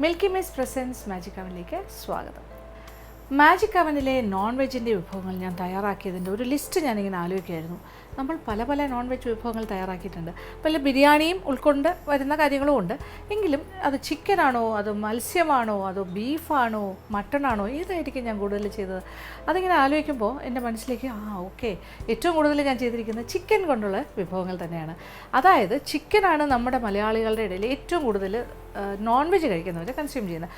Milky miss presence magic അവനിലേക്ക് സ്വാഗതം. Magic അവനിലെ non വെജിൻ്റെ വിഭവങ്ങൾ ഞാൻ തയ്യാറാക്കിയതിൻ്റെ ഒരു ലിസ്റ്റ് ഞാനിങ്ങനെ ആലോചിക്കുകയായിരുന്നു. നമ്മൾ പല പല നോൺ വെജ് വിഭവങ്ങൾ തയ്യാറാക്കിയിട്ടുണ്ട്. പല ബിരിയാണിയും ഉൾക്കൊണ്ട് വരുന്ന കാര്യങ്ങളും ഉണ്ട്. എങ്കിലും അത് ചിക്കനാണോ, അത് മത്സ്യമാണോ, അതോ ബീഫാണോ, മട്ടണാണോ, ഏതായിരിക്കും ഞാൻ കൂടുതൽ ചെയ്തത്? അതിങ്ങനെ ആലോചിക്കുമ്പോൾ എൻ്റെ മനസ്സിലേക്ക് ഓക്കെ, ഏറ്റവും കൂടുതൽ ഞാൻ ചെയ്തിരിക്കുന്നത് ചിക്കൻ കൊണ്ടുള്ള വിഭവങ്ങൾ തന്നെയാണ്. അതായത് ചിക്കനാണ് നമ്മുടെ മലയാളികളുടെ ഇടയിൽ ഏറ്റവും കൂടുതൽ നോൺ വെജ് കഴിക്കുന്നവർ കൺസ്യൂം ചെയ്യുന്നത്.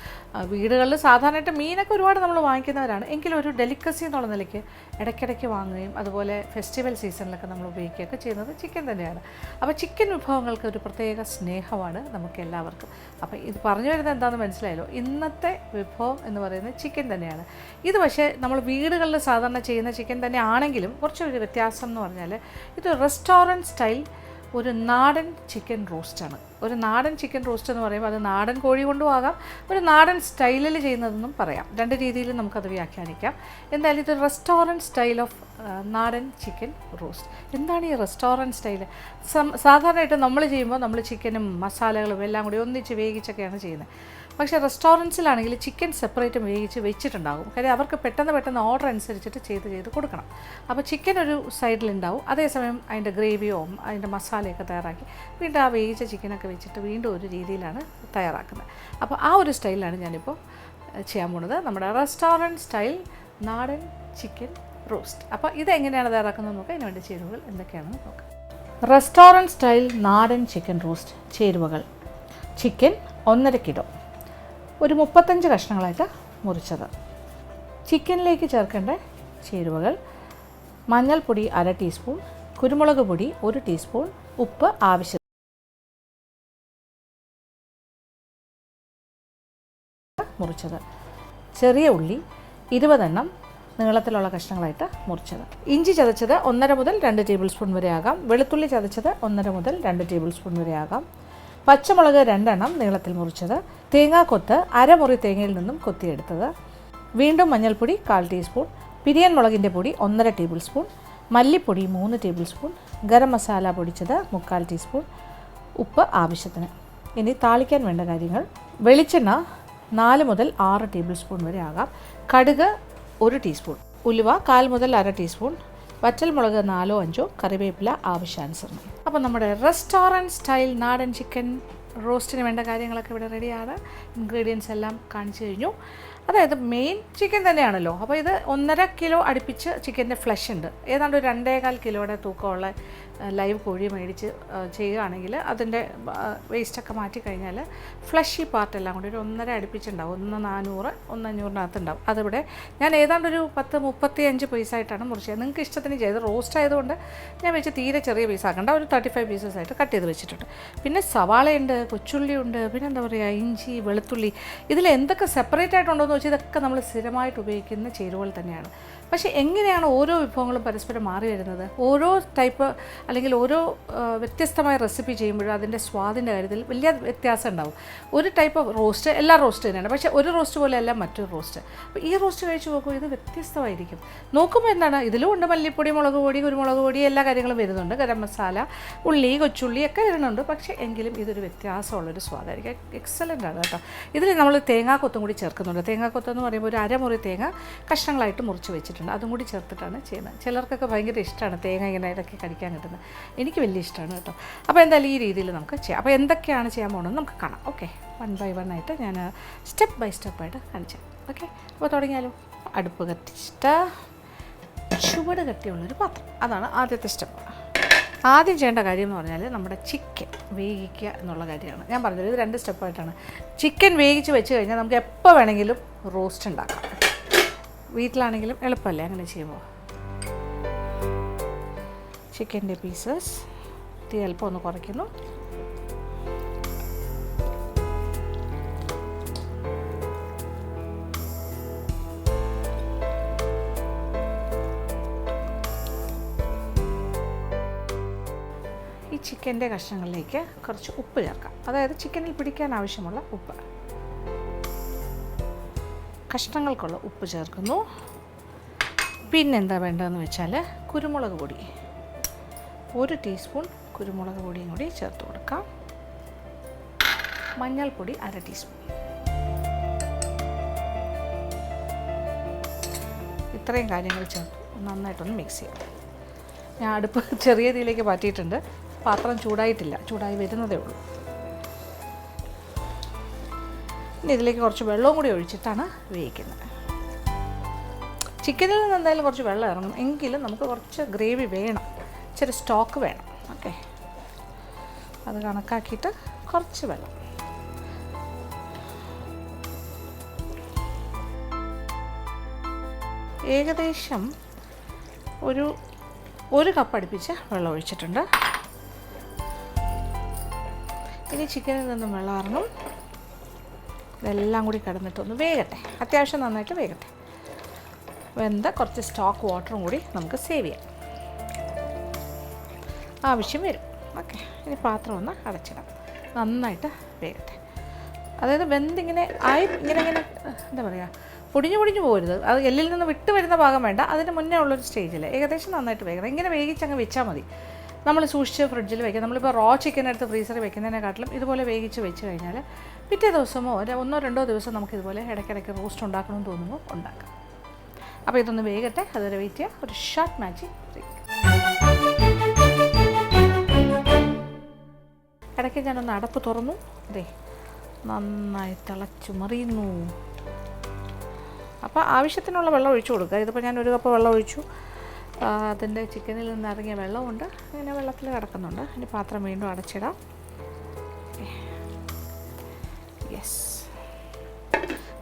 വീടുകളിൽ സാധാരണയായിട്ട് മീനൊക്കെ ഒരുപാട് നമ്മൾ വാങ്ങിക്കുന്നവരാണ്. എങ്കിലും ഒരു ഡെലിക്കസി എന്നുള്ള നിലയ്ക്ക് ഇടയ്ക്കിടയ്ക്ക് വാങ്ങുകയും അതുപോലെ ഫെസ്റ്റിവൽ സീസണിലൊക്കെ നമ്മൾ ഉപയോഗിക്കുകയൊക്കെ ചെയ്യുന്നത് ചിക്കൻ തന്നെയാണ്. അപ്പോൾ ചിക്കൻ വിഭവങ്ങൾക്ക് ഒരു പ്രത്യേക സ്നേഹമാണ് നമുക്ക് എല്ലാവർക്കും. അപ്പോൾ ഇത് പറഞ്ഞു വരുന്നത് എന്താണെന്ന് മനസ്സിലായല്ലോ. ഇന്നത്തെ വിഭവം എന്ന് പറയുന്നത് ചിക്കൻ തന്നെയാണ്. ഇത് പക്ഷേ നമ്മൾ വീടുകളിൽ സാധാരണ ചെയ്യുന്ന ചിക്കൻ തന്നെ ആണെങ്കിലും കുറച്ചൊരു വ്യത്യാസം എന്ന് പറഞ്ഞാൽ ഇത് റെസ്റ്റോറൻറ്റ് സ്റ്റൈൽ ഒരു നാടൻ ചിക്കൻ റോസ്റ്റാണ്. ഒരു നാടൻ ചിക്കൻ റോസ്റ്റ് എന്ന് പറയുമ്പോൾ അത് നാടൻ കോഴി കൊണ്ടും ആകാം, ഒരു നാടൻ സ്റ്റൈലിൽ ചെയ്യുന്നതെന്നും പറയാം. രണ്ട് രീതിയിൽ നമുക്കത് വ്യാഖ്യാനിക്കാം. എന്തായാലും ഇത് റെസ്റ്റോറൻറ്റ് സ്റ്റൈൽ ഓഫ് നാടൻ ചിക്കൻ റോസ്റ്റ്. എന്താണ് ഈ റെസ്റ്റോറൻറ്റ് സ്റ്റൈല്? സാധാരണയായിട്ട് നമ്മൾ ചെയ്യുമ്പോൾ നമ്മൾ ചിക്കനും മസാലകളും എല്ലാം കൂടി ഒന്നിച്ച് വേവിച്ചൊക്കെയാണ് ചെയ്യുന്നത്. പക്ഷേ റെസ്റ്റോറൻറ്റ്സിലാണെങ്കിൽ ചിക്കൻ സെപ്പറേറ്റ് വേവിച്ച് വെച്ചിട്ടുണ്ടാകും. കാര്യം അവർക്ക് പെട്ടെന്ന് ഓർഡർ അനുസരിച്ചിട്ട് ചെയ്ത് കൊടുക്കണം. അപ്പോൾ ചിക്കൻ ഒരു സൈഡിലുണ്ടാവും, അതേസമയം അതിൻ്റെ ഗ്രേവിയോ അതിൻ്റെ മസാലയൊക്കെ തയ്യാറാക്കി വീണ്ടും ആ വേവിച്ച ചിക്കനൊക്കെ വെച്ചിട്ട് വീണ്ടും ഒരു രീതിയിലാണ് തയ്യാറാക്കുന്നത്. അപ്പോൾ ആ ഒരു സ്റ്റൈലിലാണ് ഞാനിപ്പോൾ ചെയ്യാൻ പോകുന്നത്, നമ്മുടെ റെസ്റ്റോറൻറ്റ് സ്റ്റൈൽ നാടൻ ചിക്കൻ റോസ്റ്റ്. അപ്പോൾ ഇതെങ്ങനെയാണ് തയ്യാറാക്കുന്നത് നോക്കാം. അതിന് വേണ്ടി ചേരുവകൾ എന്തൊക്കെയാണെന്ന് നോക്കാം. റെസ്റ്റോറൻറ്റ് സ്റ്റൈൽ നാടൻ ചിക്കൻ റോസ്റ്റ് ചേരുവകൾ: ചിക്കൻ 1.5 കിലോ, ഒരു 35 കഷ്ണങ്ങളായിട്ട് മുറിച്ചത്. ചിക്കനിലേക്ക് ചേർക്കേണ്ട ചേരുവകൾ: മഞ്ഞൾപ്പൊടി 1/2 ടീസ്പൂൺ, കുരുമുളക് പൊടി 1 ടീസ്പൂൺ, ഉപ്പ് ആവശ്യത്തിന് മുറിച്ചത്, ചെറിയ ഉള്ളി 20 എണ്ണം നീളത്തിലുള്ള കഷ്ണങ്ങളായിട്ട് മുറിച്ചത്, ഇഞ്ചി ചതച്ചത് 1.5 മുതൽ 2 ടേബിൾ സ്പൂൺ വരെ ആകാം, വെളുത്തുള്ളി ചതച്ചത് 1.5 മുതൽ 2 ടേബിൾ സ്പൂൺ വരെ ആകാം, പച്ചമുളക് 2 എണ്ണം നീളത്തിൽ മുറിച്ചത്, തേങ്ങാക്കൊത്ത് അരമുറി തേങ്ങയിൽ നിന്നും കൊത്തിയെടുത്തത്, വീണ്ടും മഞ്ഞൾപ്പൊടി 1/4 ടീസ്പൂൺ, പിരിയൻ മുളകിൻ്റെ പൊടി 1.5 ടേബിൾ സ്പൂൺ, മല്ലിപ്പൊടി 3 ടേബിൾ സ്പൂൺ, ഗരം മസാല പൊടിച്ചത് 3/4 ടീസ്പൂൺ, ഉപ്പ് ആവശ്യത്തിന്. ഇനി താളിക്കാൻ വേണ്ട കാര്യങ്ങൾ: വെളിച്ചെണ്ണ 4 മുതൽ 6 ടേബിൾ സ്പൂൺ വരെ ആകാം, കടുക് 1 ടീസ്പൂൺ, ഉലുവ 1/4 മുതൽ 1/2 ടീസ്പൂൺ, വറ്റൽമുളക് 4-5, കറിവേപ്പില ആവശ്യാനുസരണം. അപ്പോൾ നമ്മുടെ റെസ്റ്റോറൻറ്റ് സ്റ്റൈൽ നാടൻ ചിക്കൻ റോസ്റ്റിന് വേണ്ട കാര്യങ്ങളൊക്കെ ഇവിടെ റെഡിയാണ്. ഇൻഗ്രീഡിയൻസ് എല്ലാം കാണിച്ചു കഴിഞ്ഞു. അതായത് മെയിൻ ചിക്കൻ തന്നെയാണല്ലോ. അപ്പോൾ ഇത് 1.5 കിലോ അടുപ്പിച്ച് ചിക്കൻ്റെ ഫ്ലഷ് ഉണ്ട്. ഏതാണ്ട് ഒരു 2.25 കിലോയുടെ തൂക്കമുള്ള ലൈവ് കോഴി മേടിച്ച് ചെയ്യുകയാണെങ്കിൽ അതിൻ്റെ വേസ്റ്റൊക്കെ മാറ്റിക്കഴിഞ്ഞാൽ ഫ്ലഷി പാർട്ടെല്ലാം കൂടി ഒരു 1.5 അടുപ്പിച്ചുണ്ടാവും. 1.400 1.500 അതിവിടെ ഞാൻ ഏതാണ്ട് ഒരു 10-35 പീസായിട്ടാണ് മുറിച്ചത്. നിങ്ങൾക്ക് ഇഷ്ടത്തിന് ചെയ്ത് റോസ്റ്റ് ആയതുകൊണ്ട് ഞാൻ വെച്ച് തീരെ ചെറിയ പീസ് ആക്കണ്ട, ഒരു 35 പീസസായിട്ട് കട്ട് ചെയ്ത് വെച്ചിട്ടുണ്ട്. പിന്നെ സവാളയുണ്ട്, കൊച്ചുള്ളിയുണ്ട്, പിന്നെ എന്താ പറയുക, ഇഞ്ചി, വെളുത്തുള്ളി. ഇതിൽ എന്തൊക്കെ സെപ്പറേറ്റ് ആയിട്ടുണ്ടോ എന്ന് വെച്ചാൽ ഇതൊക്കെ നമ്മൾ സ്ഥിരമായിട്ട് ഉപയോഗിക്കുന്ന ചേരുവകൾ തന്നെയാണ്. പക്ഷേ എങ്ങനെയാണ് ഓരോ വിഭവങ്ങളും പരസ്പരം മാറി വരുന്നത്? ഓരോ ടൈപ്പ് അല്ലെങ്കിൽ ഓരോ വ്യത്യസ്തമായ റെസിപ്പി ചെയ്യുമ്പോഴും അതിൻ്റെ സ്വാദിൻ്റെ കാര്യത്തിൽ വലിയ വ്യത്യാസം ഉണ്ടാവും. ഒരു ടൈപ്പ് ഓഫ് റോസ്റ്റ് എല്ലാ റോസ്റ്റ് തന്നെയാണ്, പക്ഷേ ഒരു റോസ്റ്റ് പോലെയല്ല മറ്റൊരു റോസ്റ്റ്. അപ്പോൾ ഈ റോസ്റ്റ് കഴിച്ച് നോക്കുമ്പോൾ ഇത് വ്യത്യസ്തമായിരിക്കും. നോക്കുമ്പോൾ എന്താണ്, ഇതിലും ഉണ്ട് മല്ലിപ്പൊടി, മുളക് പൊടി, കുരുമുളക് പൊടി, എല്ലാ കാര്യങ്ങളും വരുന്നുണ്ട്, ഗരം മസാല, ഉള്ളി, കൊച്ചുള്ളി ഒക്കെ വരുന്നുണ്ട്. പക്ഷേ എങ്കിലും ഇതൊരു വ്യത്യാസമുള്ളൊരു സ്വാദായിരിക്കും. എക്സലൻ്റ് ആണ് കേട്ടോ. ഇതിൽ നമ്മൾ തേങ്ങാക്കൊത്തും കൂടി ചേർക്കുന്നുണ്ട്. തേങ്ങാക്കൊത്തെന്ന് പറയുമ്പോൾ ഒരു അരമുറി തേങ്ങ കഷ്ണങ്ങളായിട്ട് മുറിച്ച് വെച്ചിട്ടുണ്ട്, അതും കൂടി ചേർത്തിട്ടാണ് ചെയ്യുന്നത്. ചിലർക്കൊക്കെ ഭയങ്കര ഇഷ്ടമാണ് തേങ്ങ ഇങ്ങനെ ഇടയ്ക്ക് കടിക്കാൻ കിട്ടുന്നത്. എനിക്ക് വലിയ ഇഷ്ടമാണ് കേട്ടോ. അപ്പോൾ എന്തായാലും ഈ രീതിയിൽ നമുക്ക് ചെയ്യാം. അപ്പോൾ എന്തൊക്കെയാണ് ചെയ്യാൻ പോകുന്നത് നമുക്ക് കാണാം. ഓക്കെ, 1 by 1 ആയിട്ട് ഞാൻ സ്റ്റെപ്പ് ബൈ സ്റ്റെപ്പായിട്ട് കാണിച്ചു. ഓക്കെ, അപ്പോൾ തുടങ്ങിയാലോ. അടുപ്പ് കത്തിച്ചിട്ട് ചുവട് കട്ടിയുള്ളൊരു പാത്രം, അതാണ് ആദ്യത്തെ സ്റ്റെപ്പ്. ആദ്യം ചെയ്യേണ്ട കാര്യം എന്ന് പറഞ്ഞാൽ നമ്മുടെ ചിക്കൻ വേവിക്കുക എന്നുള്ള കാര്യമാണ്. ഞാൻ പറഞ്ഞത് ഇത് 2 സ്റ്റെപ്പായിട്ടാണ്. ചിക്കൻ വേവിച്ച് വെച്ച് കഴിഞ്ഞാൽ നമുക്ക് എപ്പോൾ വേണമെങ്കിലും റോസ്റ്റ് ഉണ്ടാക്കാം. വീട്ടിലാണെങ്കിലും എളുപ്പമല്ലേ അങ്ങനെ ചെയ്യുമ്പോൾ. ചിക്കൻ്റെ പീസസ് തീ അല്പം ഒന്ന് കുറയ്ക്കുന്നു. ഈ ചിക്കൻ്റെ കഷ്ണങ്ങളിലേക്ക് കുറച്ച് ഉപ്പ് ചേർക്കാം. അതായത് ചിക്കനിൽ പിടിക്കാൻ ആവശ്യമുള്ള ഉപ്പ്. കഷ്ണങ്ങൾക്കുള്ള ഉപ്പ് ചേർക്കുന്നു. പിന്നെന്താ വേണ്ടതെന്ന് വെച്ചാൽ കുരുമുളക് പൊടി 1 ടീസ്പൂൺ കുരുമുളക് പൊടിയും കൂടി ചേർത്ത് കൊടുക്കാം. മഞ്ഞൾപ്പൊടി 1/2 ടീസ്പൂൺ. ഇത്രയും കാര്യങ്ങൾ ചേർത്ത് നന്നായിട്ടൊന്ന് മിക്സ് ചെയ്യാം. ഞാൻ അടുപ്പ് ചെറിയ തീയിലേക്ക് മാറ്റിയിട്ടുണ്ട്. പാത്രം ചൂടായിട്ടില്ല, ചൂടായി വരുന്നതേ ഉള്ളൂ. ഇനി ഇതിലേക്ക് കുറച്ച് വെള്ളവും കൂടി ഒഴിച്ചിട്ടാണ് വേവിക്കുന്നത്. ചിക്കനിൽ നിന്ന് എന്തായാലും കുറച്ച് വെള്ളം ഇറങ്ങും, എങ്കിലും നമുക്ക് കുറച്ച് ഗ്രേവി വേണം, ഇച്ചിരി സ്റ്റോക്ക് വേണം. ഓക്കെ, അത് കണക്കാക്കിയിട്ട് കുറച്ച് വെള്ളം. ഏകദേശം ഒരു കപ്പ് അടുപ്പിച്ച് വെള്ളം ഒഴിച്ചിട്ടുണ്ട്. ഇനി ചിക്കനിൽ നിന്നും വെള്ളം ഇറങ്ങും. ഇതെല്ലാം കൂടി കിടന്നിട്ടൊന്ന് വേകട്ടെ, അത്യാവശ്യം നന്നായിട്ട് വേകട്ടെ. വെന്ത കുറച്ച് സ്റ്റോക്ക് വാട്ടറും കൂടി നമുക്ക് സേവ് ചെയ്യാം, ആവശ്യം വരും. ഓക്കെ, ഇനി പാത്രം ഒന്ന് അടച്ചിടാം, നന്നായിട്ട് വേകട്ടെ. അതായത് വെന്തിങ്ങനെ ഇങ്ങനെ എന്താ പറയുക, പൊടിഞ്ഞു പോകരുത്. അത് എല്ലിൽ നിന്ന് വിട്ട് വരുന്ന ഭാഗം വേണ്ട, അതിന് മുന്നേ ഉള്ളൊരു സ്റ്റേജിൽ ഏകദേശം നന്നായിട്ട് വേഗം ഇങ്ങനെ വേവിച്ചങ്ങ് വെച്ചാൽ മതി. നമ്മൾ സൂക്ഷിച്ച് ഫ്രിഡ്ജിൽ വയ്ക്കുക. നമ്മളിപ്പോൾ റോ ചിക്കൻ എടുത്ത് ഫ്രീസറിൽ വെക്കുന്നതിനെക്കാട്ടിലും ഇതുപോലെ വേവിച്ച് വെച്ച് കഴിഞ്ഞാൽ പിറ്റേ ദിവസമോ 1-2 ദിവസം നമുക്കിതുപോലെ ഇടയ്ക്കിടയ്ക്ക് റോസ്റ്റ് ഉണ്ടാക്കണമെന്ന് തോന്നുമ്പോൾ ഉണ്ടാക്കാം. അപ്പോൾ ഇതൊന്ന് വേഗട്ടെ, അതുവരെ വെയിറ്റ് ചെയ്യുക. ഒരു ഷോർട്ട് മാജിക് ബ്രേക്ക്. ഇടയ്ക്ക് ഞാനൊന്ന് അടപ്പ് തുറന്നു. അതെ, നന്നായി തിളച്ചു മറിയുന്നു. അപ്പോൾ ആവശ്യത്തിനുള്ള വെള്ളം ഒഴിച്ചു കൊടുക്കുക. ഇതിപ്പോൾ ഞാൻ 1 കപ്പ് വെള്ളം ഒഴിച്ചു. അതിൻ്റെ ചിക്കനിൽ നിന്ന് ഇറങ്ങിയ വെള്ളമുണ്ട്, അങ്ങനെ വെള്ളത്തിൽ കിടക്കുന്നുണ്ട്. ഇനി പാത്രം വീണ്ടും അടച്ചിടാം. യെസ്,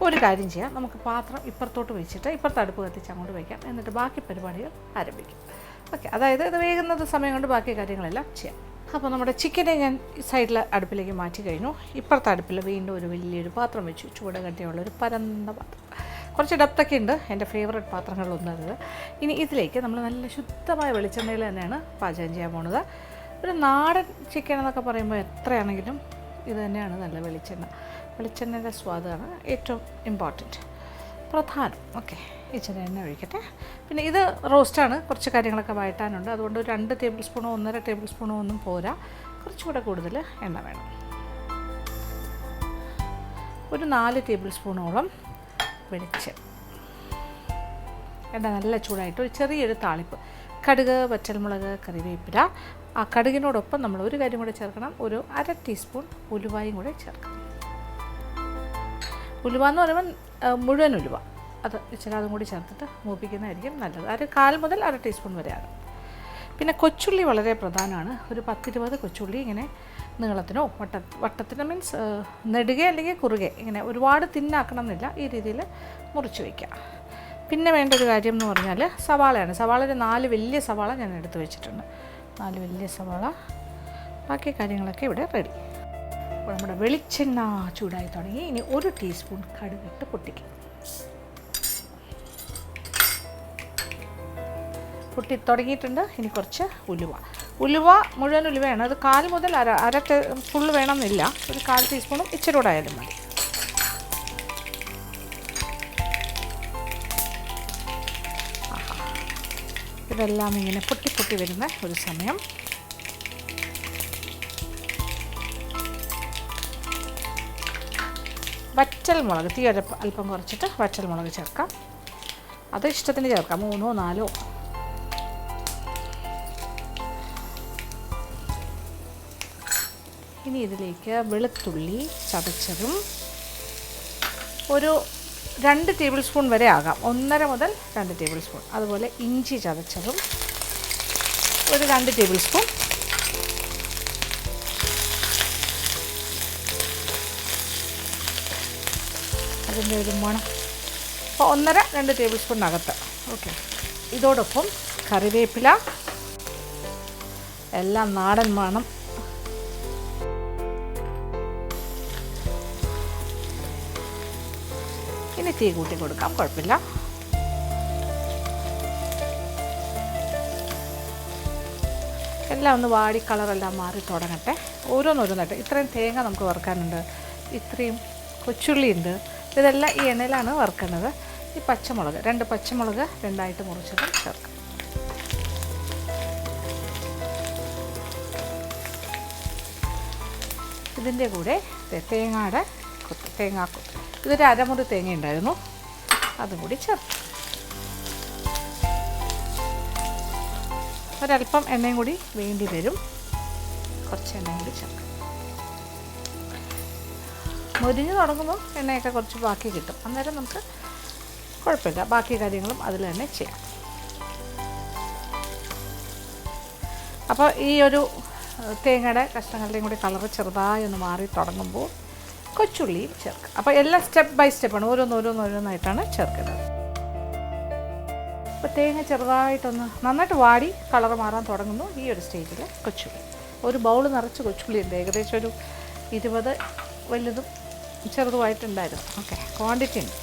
ഒരു കാര്യം ചെയ്യാം, നമുക്ക് പാത്രം ഇപ്പുറത്തോട്ട് വെച്ചിട്ട് ഇപ്പുറത്ത് അടുപ്പ് കത്തിച്ച് അങ്ങോട്ട് വയ്ക്കാം, എന്നിട്ട് ബാക്കി പരിപാടികൾ ആരംഭിക്കും. ഓക്കെ, അതായത് ഇത് വേകുന്നത് സമയം കൊണ്ട് ബാക്കി കാര്യങ്ങളെല്ലാം ചെയ്യാം. അപ്പോൾ നമ്മുടെ ചിക്കനെ ഞാൻ സൈഡിൽ അടുപ്പിലേക്ക് മാറ്റി കഴിഞ്ഞു. ഇപ്പുറത്തെ അടുപ്പിൽ വീണ്ടും ഒരു വലിയൊരു പാത്രം വെച്ചു, ചൂട് കട്ടിയുള്ളൊരു പരന്ന പാത്രം. കുറച്ച് ഡെപ്തൊക്കെ ഉണ്ട്, എൻ്റെ ഫേവറേറ്റ് പാത്രങ്ങളിലൊന്നത്. ഇനി ഇതിലേക്ക് നമ്മൾ നല്ല ശുദ്ധമായ വെളിച്ചെണ്ണയിൽ തന്നെയാണ് പാചകം ചെയ്യാൻ പോകുന്നത്. ഒരു നാടൻ ചിക്കൻ എന്നൊക്കെ പറയുമ്പോൾ എത്രയാണെങ്കിലും ഇത് തന്നെയാണ് നല്ല വെളിച്ചെണ്ണ. വെളിച്ചെണ്ണയുടെ സ്വാദാണ് ഏറ്റവും ഇമ്പോർട്ടൻറ്റ്, പ്രധാനം. ഓക്കെ, ഇച്ചിരി എണ്ണ ഒഴിക്കട്ടെ. പിന്നെ ഇത് റോസ്റ്റാണ്, കുറച്ച് കാര്യങ്ങളൊക്കെ വഴറ്റാനുണ്ട്. അതുകൊണ്ട് 2 ടേബിൾ സ്പൂണോ 1.5 ടേബിൾ സ്പൂണോ ഒന്നും പോരാ, കുറച്ചുകൂടെ കൂടുതൽ എണ്ണ വേണം. ഒരു 4 ടേബിൾ സ്പൂണോളം വെളിച്ചെണ്ണ. എണ്ണ നല്ല ചൂടായിട്ട് ഒരു ചെറിയൊരു താളിപ്പ്, കടുക്, വറ്റൽമുളക്, കറിവേപ്പില. ആ കടുകിനോടൊപ്പം നമ്മൾ ഒരു കാര്യം കൂടെ ചേർക്കണം, ഒരു 1/2 ടീസ്പൂൺ ഉലുവയും കൂടെ ചേർക്കണം. ഉലുവ എന്ന് പറയുമ്പോൾ മുഴുവൻ ഉലുവ, അത് ഇച്ചിരി അതും കൂടി ചേർത്തിട്ട് മൂപ്പിക്കുന്നതായിരിക്കും നല്ലത്. 1/4 മുതൽ 1/2 ടീസ്പൂൺ വരെയാണ്. പിന്നെ കൊച്ചുള്ളി വളരെ പ്രധാനമാണ്. ഒരു 10-20 കൊച്ചുള്ളി ഇങ്ങനെ നീളത്തിനോ വട്ടത്തിനോ, മീൻസ് നെടുകെ അല്ലെങ്കിൽ കുറുകെ, ഇങ്ങനെ ഒരുപാട് തിന്നാക്കണം എന്നില്ല, ഈ രീതിയിൽ മുറിച്ച് വയ്ക്കുക. പിന്നെ വേണ്ട ഒരു കാര്യം എന്ന് പറഞ്ഞാൽ സവാളയാണ്. സവാള ഒരു 4 വലിയ സവാള ഞാൻ എടുത്ത് വെച്ചിട്ടുണ്ട്, 4 വലിയ സവാള. ബാക്കി കാര്യങ്ങളൊക്കെ ഇവിടെ റെഡി. അപ്പോൾ നമ്മുടെ വെളിച്ചെണ്ണ ചൂടായി തുടങ്ങി. ഇനി 1 ടീസ്പൂൺ കടുകിട്ട് പൊട്ടിക്കും. പൊട്ടി തുടങ്ങിയിട്ടുണ്ട്. ഇനി കുറച്ച് ഉലുവ മുഴുവൻ ഉലുവയാണ്. അത് 1/4 മുതൽ 1/2 ഫുള്ള് വേണമെന്നില്ല, ഒരു 1/4 ടീസ്പൂണും ഇച്ചിരി കൂടെ ആയാലും മതി. ഇതെല്ലാം ഇങ്ങനെ പൊട്ടി വരുന്ന ഒരു സമയം. വറ്റൽമുളക് തീ അല്പം കുറച്ചിട്ട് വറ്റൽമുളക് ചേർക്കാം. അത് ഇഷ്ടത്തിന് ചേർക്കാം, 3-4. ഇനി ഇതിലേക്ക് വെളുത്തുള്ളി ചതച്ചതും ഒരു 2 ടേബിൾ സ്പൂൺ വരെ ആകാം, 1.5 മുതൽ 2 ടേബിൾ സ്പൂൺ. അതുപോലെ ഇഞ്ചി ചതച്ചതും ഒരു 2 ടേബിൾ സ്പൂൺ. അതിൻ്റെ ഒരു മണം. അപ്പോൾ 1.5-2 ടേബിൾ സ്പൂണിനകത്ത്. ഓക്കെ, ഇതോടൊപ്പം കറിവേപ്പില, എല്ലാം നാടൻ മണം. ഇനി തീ കൂട്ടി കൊടുക്കാം, കുഴപ്പമില്ല. എല്ലാം ഒന്ന് വാടി കളറെല്ലാം മാറി തുടങ്ങട്ടെ. ഓരോന്നോരോന്നായിട്ട്. ഇത്രയും തേങ്ങ നമുക്ക് വറുക്കാനുണ്ട്, ഇത്രയും കൊച്ചുള്ളി ഉണ്ട്, ഇതെല്ലാം ഈ എണ്ണയിലാണ് വറുക്കുന്നത്. ഈ പച്ചമുളക്, 2 പച്ചമുളക് 2ആയിട്ട് മുറിച്ചതും ചേർക്കാം. ഇതിൻ്റെ കൂടെ തേങ്ങാക്കൊത്ത്, ഇതൊരു 1/2 മുറി തേങ്ങ ഉണ്ടായിരുന്നു, അതും കൂടി ചേർക്കാം. ഒരല്പം എണ്ണയും കൂടി വേണ്ടി വരും. കുറച്ച് എണ്ണയും കൂടി ചേർക്കാം. മുരിഞ്ഞ് തുടങ്ങുമ്പോൾ എണ്ണയൊക്കെ കുറച്ച് ബാക്കി കിട്ടും. അന്നേരം നമുക്ക് കുഴപ്പമില്ല, ബാക്കി കാര്യങ്ങളും അതിൽ തന്നെ ചെയ്യാം. അപ്പോൾ ഈ ഒരു തേങ്ങയുടെ കഷ്ണങ്ങളുടെയും കൂടി കളറ് ചെറുതായി ഒന്ന് മാറി തുടങ്ങുമ്പോൾ കൊച്ചുള്ളിയും ചേർക്കുക. അപ്പോൾ എല്ലാം സ്റ്റെപ്പ് ബൈ സ്റ്റെപ്പാണ്, ഓരോന്നോരോന്നായിട്ടാണ് ചേർക്കുന്നത്. അപ്പോൾ തേങ്ങ ചെറുതായിട്ടൊന്ന് നന്നായിട്ട് വാടി കളറ് മാറാൻ തുടങ്ങുന്നു. ഈ ഒരു സ്റ്റേജിൽ കൊച്ചുള്ളി, ഒരു ബൗൾ നിറച്ച് കൊച്ചുള്ളി ഉണ്ട്. ഏകദേശം ഒരു 20 വലുതും ചെറുതുമായിട്ടുണ്ടായിരുന്നു. ഓക്കെ, ക്വാണ്ടിറ്റി ഉണ്ട്.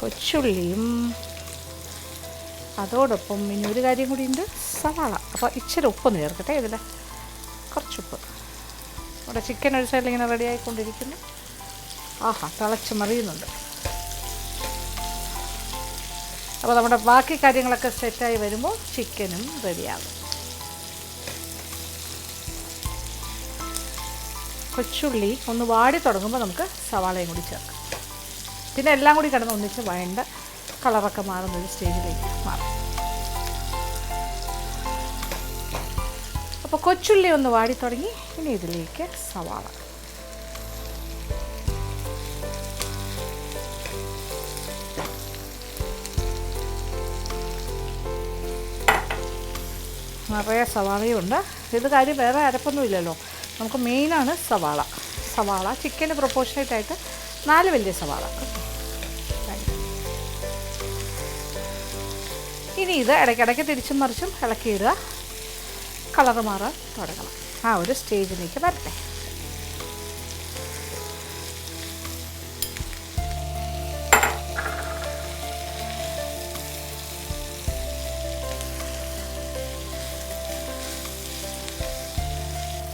കൊച്ചുള്ളിയും അതോടൊപ്പം ഇനി ഒരു കാര്യം കൂടി ഉണ്ട്, സവാള. അപ്പോൾ ഇച്ചിരി ഉപ്പൊന്ന് ചേർക്കട്ടെ ഇതിൽ, കുറച്ചുപ്പ്. ഇവിടെ ചിക്കൻ ഒരു സൈഡിൽ ഇങ്ങനെ റെഡി ആയിക്കൊണ്ടിരിക്കുന്നു. ആഹാ, തിളച്ച് മറിയുന്നുണ്ട്. അപ്പോൾ നമ്മുടെ ബാക്കി കാര്യങ്ങളൊക്കെ സെറ്റായി വരുമ്പോൾ ചിക്കനും റെഡിയാകും. കൊച്ചുള്ളി ഒന്ന് വാടി തുടങ്ങുമ്പോൾ നമുക്ക് സവാളയും കൂടി ചേർക്കാം. പിന്നെ എല്ലാം കൂടി കിടന്ന് ഒന്നിച്ച് വഴണ്ട കളറൊക്കെ മാറുന്നൊരു സ്റ്റേജിലേക്ക് മാറും. അപ്പോൾ കൊച്ചുള്ളി ഒന്ന് വാടി തുടങ്ങി. ഇനി ഇതിലേക്ക് സവാള. നിറയെ സവാളയും ഉണ്ട്. ഇത് കാര്യം വേറെ അരപ്പൊന്നുമില്ലല്ലോ, നമുക്ക് മെയിനാണ് സവാള. സവാള ചിക്കന് പ്രൊപ്പോർഷനേറ്റായിട്ട് 4 വലിയ സവാള. ഇനി ഇത് ഇടയ്ക്കിടയ്ക്ക് തിരിച്ചും മറിച്ചും ഇളക്കിയിടുക. കളറ് മാറാൻ തുടങ്ങണം. ആ ഒരു സ്റ്റേജിലേക്ക് വരട്ടെ.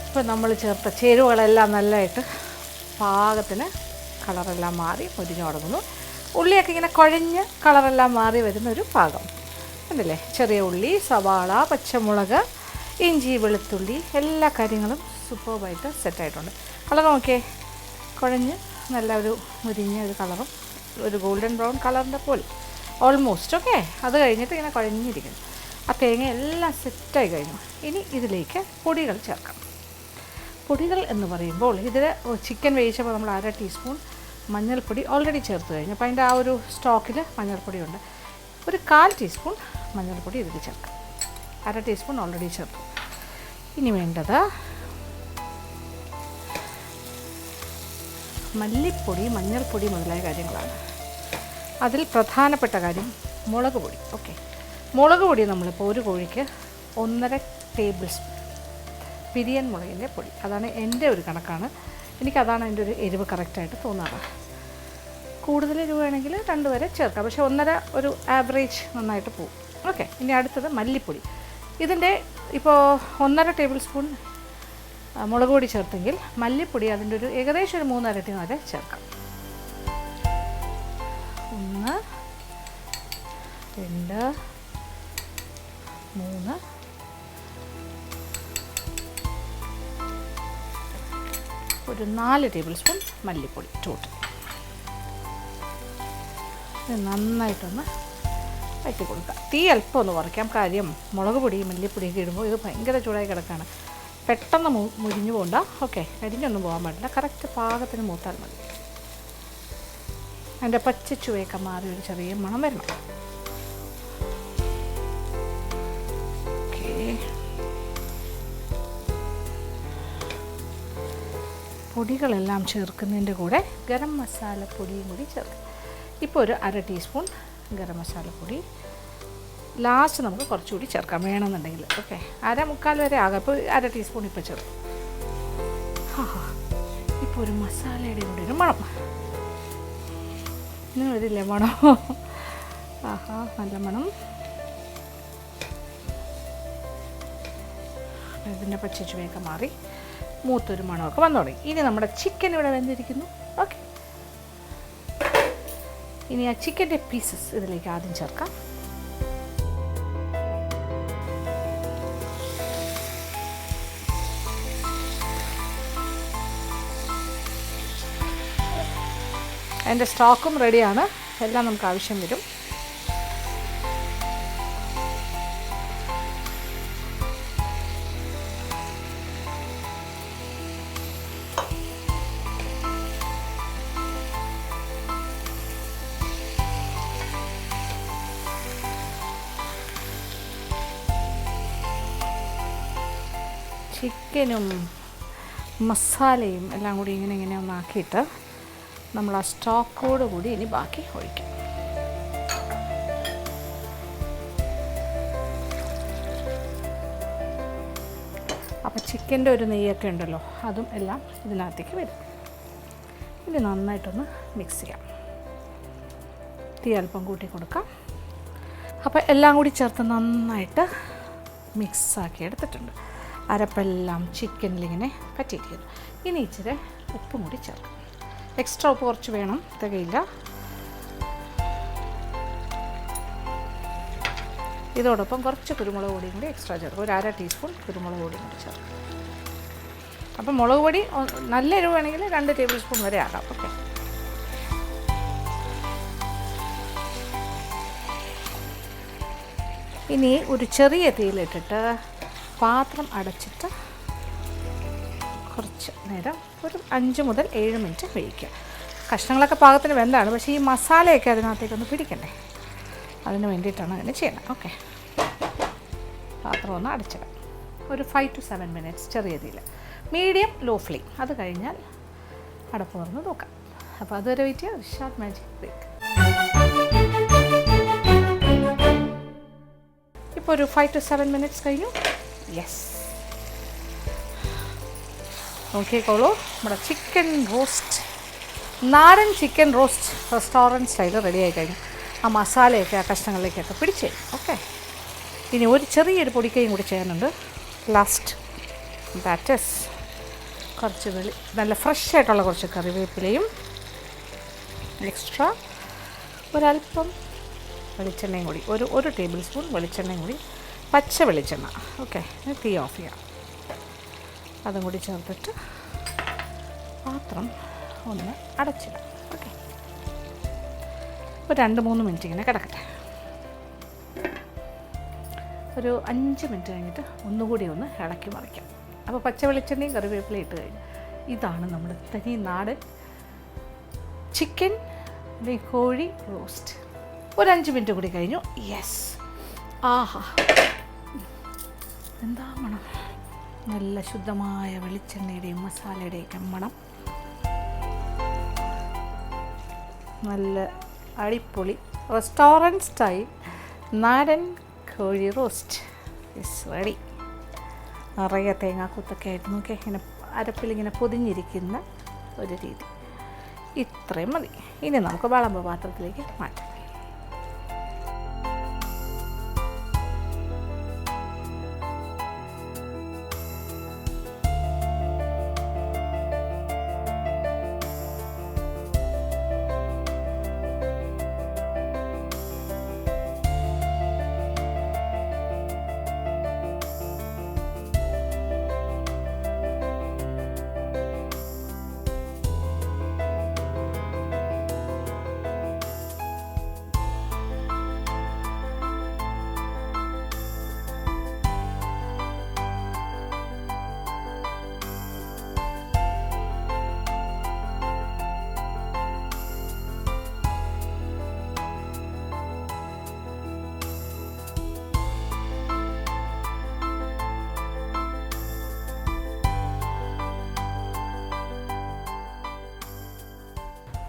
ഇപ്പം നമ്മൾ ചേർത്ത ചേരുവകളെല്ലാം നല്ലതായിട്ട് പാകത്തിന് കളറെല്ലാം മാറി മുരിഞ്ഞു തുടങ്ങുന്നു. ഉള്ളിയൊക്കെ ഇങ്ങനെ കുഴഞ്ഞ് കളറെല്ലാം മാറി വരുന്നൊരു പാകം ഉണ്ടല്ലേ. ചെറിയ ഉള്ളി, സവാള, പച്ചമുളക്, ഇഞ്ചി, വെളുത്തുള്ളി, എല്ലാ കാര്യങ്ങളും സൂപ്പർബായിട്ട് സെറ്റായിട്ടുണ്ട്. കളർ നോക്കിയേ, കുഴഞ്ഞ് നല്ല ഒരു മുരിഞ്ഞ ഒരു കളറും ഒരു ഗോൾഡൻ ബ്രൗൺ കളറിൻ്റെ പോലെ ഓൾമോസ്റ്റ്. ഓക്കെ, അത് കഴിഞ്ഞിട്ട് ഇങ്ങനെ കുഴഞ്ഞിരിക്കുന്നു. ആ തേങ്ങ എല്ലാം സെറ്റായി കഴിഞ്ഞു. ഇനി ഇതിലേക്ക് പൊടികൾ ചേർക്കാം. പൊടികൾ എന്ന് പറയുമ്പോൾ ഇതിൽ ചിക്കൻ വേവിച്ചപ്പോൾ നമ്മൾ 1/2 ടീസ്പൂൺ മഞ്ഞൾപ്പൊടി ഓൾറെഡി ചേർത്ത് കഴിഞ്ഞു. അപ്പോൾ അതിൻ്റെ ആ ഒരു സ്റ്റോക്കിൽ മഞ്ഞൾപ്പൊടിയുണ്ട്. ഒരു 1/4 ടീസ്പൂൺ മഞ്ഞൾപ്പൊടി ഇതിൽ ചേർക്കാം. 1/2 ടീസ്പൂൺ ഓൾറെഡി ചേർത്തു. ഇനി വേണ്ടത് മല്ലിപ്പൊടി, മഞ്ഞൾപ്പൊടി മുതലായ കാര്യങ്ങളാണ്. അതിൽ പ്രധാനപ്പെട്ട കാര്യം മുളക് പൊടി. ഓക്കെ, മുളക് പൊടി നമ്മളിപ്പോൾ ഒരു കോഴിക്ക് 1.5 ടേബിൾ സ്പൂൺ പിരിയൻ മുളകിൻ്റെ പൊടി. അതാണ് എൻ്റെ ഒരു കണക്കാണ്. എനിക്കതാണ് അതിൻ്റെ ഒരു എരിവ് കറക്റ്റായിട്ട് തോന്നാറ്. കൂടുതൽ എരിവാണെങ്കിൽ 2 വരെ ചേർക്കാം, പക്ഷേ 1.5 ഒരു ആവറേജ് നന്നായിട്ട് പോകും. ഓക്കെ, ഇനി അടുത്തത് മല്ലിപ്പൊടി. ഇതിൻ്റെ ഇപ്പോൾ 1.5 ടേബിൾ സ്പൂൺ മുളക് പൊടി ചേർത്തെങ്കിൽ മല്ലിപ്പൊടി അതിൻ്റെ ഒരു ഏകദേശം ഒരു 3 ഇരട്ടി വരെ ചേർക്കാം. 1, 2, 3, ഒരു 4 ടേബിൾ സ്പൂൺ മല്ലിപ്പൊടി ടോട്ടൽ. നന്നായിട്ടൊന്ന് വഴറ്റി കൊടുക്കുക. തീ അല്പം ഒന്ന് കുറയ്ക്കാം. കാര്യം മുളക് പൊടിയും മല്ലിപ്പൊടിയൊക്കെ ഇടുമ്പോൾ ഇത് ഭയങ്കര ചൂടായി കിടക്കുകയാണ്. പെട്ടെന്ന് മുരിഞ്ഞു പോകണ്ട. ഓക്കെ, കരിഞ്ഞൊന്നും പോകാൻ പാടില്ല. കറക്റ്റ് പാകത്തിന് മൂത്താൽ മതി. അതിൻ്റെ പച്ച ചുവയൊക്കെ മാറി ഒരു ചെറിയ മണം വരണം. ഓക്കെ, പൊടികളെല്ലാം ചേർക്കുന്നതിൻ്റെ കൂടെ ഗരം മസാലപ്പൊടിയും കൂടി ചേർക്കും. ഇപ്പോൾ ഒരു 1/2 ടീസ്പൂൺ ഗരം മസാലപ്പൊടി. ലാസ്റ്റ് നമുക്ക് കുറച്ചുകൂടി ചേർക്കാം വേണമെന്നുണ്ടെങ്കിൽ. ഓക്കെ, 1/4 വരെ ആകാം. ഇപ്പോൾ 1/2 ടീസ്പൂൺ ഇപ്പോൾ ചേർക്കും. ഇപ്പോൾ ഒരു മസാലയുടെ കൂടി ഒരു മണം. ഇനി വരില്ലേ മണം? ആഹാ, നല്ല മണം. ഇതിൻ്റെ പച്ചച്ചുവയൊക്കെ മാറി മൂത്തൊരു മണമൊക്കെ വന്നു തുടങ്ങി. ഇനി നമ്മുടെ ചിക്കൻ ഇവിടെ വെന്തിരിക്കുന്നു. ഓക്കെ, ഇനി ആ ചിക്കൻ്റെ പീസസ് ഇതിലേക്ക് ആദ്യം ചേർക്കാം. അതിൻ്റെ സ്റ്റോക്കും റെഡിയാണ്. എല്ലാം നമുക്ക് ആവശ്യം വരും. ചിക്കനും മസാലയും എല്ലാം കൂടി ഇങ്ങനെ ഒന്നാക്കിയിട്ട് നമ്മൾ ആ സ്റ്റോക്കോട് കൂടി ഇനി ബാക്കി ഒഴിക്കാം. അപ്പോൾ ചിക്കൻ്റെ ഒരു നെയ്യൊക്കെ ഉണ്ടല്ലോ, അതും എല്ലാം ഇതിനകത്തേക്ക് വരും. ഇനി നന്നായിട്ടൊന്ന് മിക്സ് ചെയ്യാം. തീ അല്പം കൂട്ടി കൊടുക്കാം. അപ്പോൾ എല്ലാം കൂടി ചേർത്ത് നന്നായിട്ട് മിക്സാക്കി എടുത്തിട്ടുണ്ട്. അരപ്പെല്ലാം ചിക്കനിലിങ്ങനെ പറ്റിയിരിക്കുന്നു. ഇനി ഇച്ചിരി ഉപ്പും കൂടി ചേർക്കാം. എക്സ്ട്രാ ഉപ്പ് കുറച്ച് വേണം, തികയില്ല. ഇതോടൊപ്പം കുറച്ച് കുരുമുളക് പൊടിയും കൂടി എക്സ്ട്രാ ചേർക്കും. ഒരു 1/2 ടീസ്പൂൺ കുരുമുളക് പൊടിയും കൂടി ചേർക്കും. അപ്പം മുളക് പൊടി നല്ല എരിവ് വേണമെങ്കിൽ 2 ടേബിൾ സ്പൂൺ വരെ ആകാം. ഓക്കെ. ഇനി ഒരു ചെറിയ തീയിലിട്ടിട്ട് പാത്രം അടച്ചിട്ട് കുറച്ച് നേരം ഒരു 5 മുതൽ 7 മിനിറ്റ് വേവിക്കുക. കഷ്ണങ്ങളൊക്കെ പാകത്തിന് വെന്താണ്, പക്ഷേ ഈ മസാലയൊക്കെ അതിനകത്തേക്കൊന്ന് പിടിക്കണ്ടേ, അതിന് വേണ്ടിയിട്ടാണ് അങ്ങനെ ചെയ്യണം. ഓക്കെ. പാത്രം ഒന്ന് അടച്ചിടാം. ഒരു 5 to 7 മിനിറ്റ്സ് ചെറിയ തീയിൽ, മീഡിയം ലോ ഫ്ലെയിം. അത് കഴിഞ്ഞാൽ അടപ്പ് തുറന്ന് നോക്കാം. അപ്പോൾ അതുവരെ വെയിറ്റ് ചെയ്യാം. ഷാർട്ട് മാജിക് ബ്രേക്ക്. ഇപ്പോൾ ഒരു 5 to 7 മിനിറ്റ്സ് കഴിഞ്ഞു. യെസ്, നോക്കിക്കോളൂ, നമ്മുടെ ചിക്കൻ റോസ്റ്റ്, നാടൻ chicken roast restaurant style ready ആയി കഴിഞ്ഞു. ആ മസാലയൊക്കെ ആ കഷ്ണങ്ങളിലേക്കൊക്കെ പിടിച്ച് തരും. ഓക്കെ. ഇനി ഒരു ചെറിയൊരു പൊടിക്കയും കൂടി ചെയ്യാനുണ്ട് ലാസ്റ്റ്. ദാറ്റ് ഈസ് കുറച്ച് നല്ല ഫ്രഷ് ആയിട്ടുള്ള കുറച്ച് കറിവേപ്പിലയും എക്സ്ട്രാ ഒരല്പം വെളിച്ചെണ്ണയും കൂടി, ഒരു ടേബിൾ സ്പൂൺ വെളിച്ചെണ്ണയും കൂടി, പച്ച വെളിച്ചെണ്ണ. ഓക്കെ. തീ ഓഫ് ചെയ്യാം. അതും കൂടി ചേർത്തിട്ട് പാത്രം ഒന്ന് അടച്ചിടാം. ഓക്കെ. ഒരു 2-3 മിനിറ്റ് ഇങ്ങനെ കിടക്കട്ടെ. ഒരു 5 മിനിറ്റ് കഴിഞ്ഞിട്ട് ഒന്നുകൂടി ഒന്ന് ഇളക്കി മറിക്കാം. അപ്പോൾ പച്ച വെളിച്ചെണ്ണയും കറിവേപ്പിലയും ഇട്ട് കഴിഞ്ഞു. ഇതാണ് നമ്മുടെ തനി നാടൻ ചിക്കൻ കോഴി റോസ്റ്റ്. ഒരു 5 മിനിറ്റ് കൂടി കഴിഞ്ഞു. യെസ്, ആഹാ, എന്താ മണം! നല്ല ശുദ്ധമായ വെളിച്ചെണ്ണയുടെയും മസാലയുടെയൊക്കെ മണം. നല്ല അടിപൊളി റെസ്റ്റോറൻറ്റ് സ്റ്റൈൽ നാടൻ കോഴി റോസ്റ്റ് ഇസ് റെഡി. നിറയെ തേങ്ങാക്കൂത്തൊക്കെ ആയിട്ട് നോക്കിയാൽ ഇങ്ങനെ അരപ്പിലിങ്ങനെ പൊതിഞ്ഞിരിക്കുന്ന ഒരു രീതി. ഇത്രയും മതി. ഇനി നമുക്ക് വിളമ്പ് പാത്രത്തിലേക്ക് മാറ്റാം.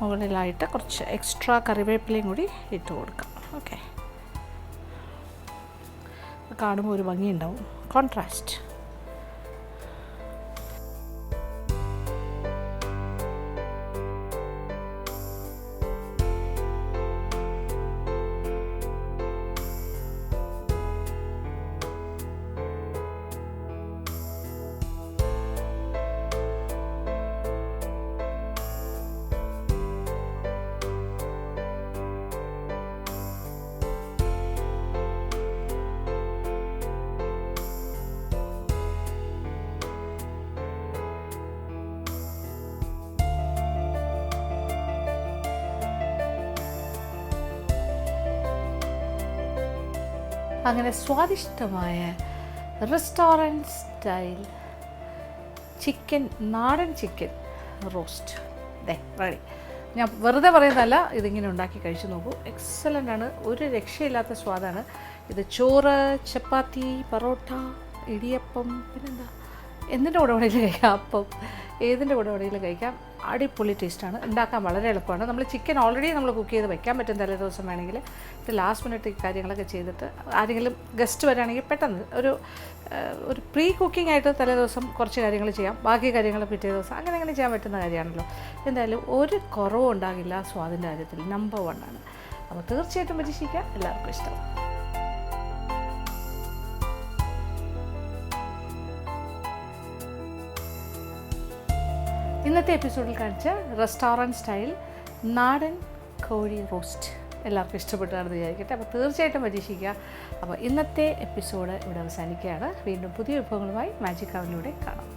മുകളിലായിട്ട് കുറച്ച് എക്സ്ട്രാ കറിവേപ്പിലയും കൂടി ഇട്ട് കൊടുക്കാം. ഓക്കെ. കാണുമ്പോൾ ഒരു ഭംഗിയുണ്ടാവും, കോൺട്രാസ്റ്റ്. അങ്ങനെ സ്വാദിഷ്ടമായ റെസ്റ്റോറൻറ്റ് സ്റ്റൈൽ ചിക്കൻ, നാടൻ ചിക്കൻ റോസ്റ്റ് റെഡി. ഞാൻ വെറുതെ പറയുന്നതല്ല, ഇതിങ്ങനെ ഉണ്ടാക്കി കഴിച്ചു നോക്കൂ. എക്സലൻ്റ് ആണ്, ഒരു രക്ഷയില്ലാത്ത സ്വാദാണ് ഇത്. ചോറ്, ചപ്പാത്തി, പൊറോട്ട, ഇടിയപ്പം, പിന്നെന്താ എന്തിൻ്റെ കൂടെ വേണമെങ്കിലും കഴിക്കാം, അപ്പം ഏതിൻ്റെ കൂടെ വേണമെങ്കിലും കഴിക്കാം. അടിപൊളി ടേസ്റ്റാണ്, ഉണ്ടാക്കാൻ വളരെ എളുപ്പമാണ്. നമ്മൾ ചിക്കൻ ഓൾറെഡി നമ്മൾ കുക്ക് ചെയ്ത് വെക്കാൻ പറ്റും തലേ ദിവസം വേണമെങ്കിൽ. ഇത് ലാസ്റ്റ് മിനിറ്റ് ഈ കാര്യങ്ങളൊക്കെ ചെയ്തിട്ട് ആരെങ്കിലും ഗസ്റ്റ് വരികയാണെങ്കിൽ പെട്ടെന്ന് ഒരു പ്രീ കുക്കിംഗ് ആയിട്ട് തലേ ദിവസം കുറച്ച് കാര്യങ്ങൾ ചെയ്യാം, ബാക്കി കാര്യങ്ങൾ പിറ്റേ ദിവസം അങ്ങനെ ചെയ്യാൻ പറ്റുന്ന കാര്യമാണല്ലോ. എന്തായാലും ഒരു കുറവും ഉണ്ടാകില്ല സ്വാദിൻ്റെ കാര്യത്തിൽ, നമ്പർ 1 ആണ്. അപ്പോൾ തീർച്ചയായിട്ടും പരീക്ഷിക്കുക, എല്ലാവർക്കും ഇഷ്ടം. ഇന്നത്തെ എപ്പിസോഡിൽ കാണിച്ച റെസ്റ്റോറൻറ്റ് സ്റ്റൈൽ നാടൻ കോഴി റോസ്റ്റ് എല്ലാവർക്കും ഇഷ്ടപ്പെട്ടാണെന്ന് വിചാരിക്കട്ടെ. അപ്പോൾ തീർച്ചയായിട്ടും പരീക്ഷിക്കുക. അപ്പോൾ ഇന്നത്തെ എപ്പിസോഡ് ഇവിടെ അവസാനിക്കുകയാണ്. വീണ്ടും പുതിയ വിഭവങ്ങളുമായി മാജിക് അവനിലൂടെ കാണാം.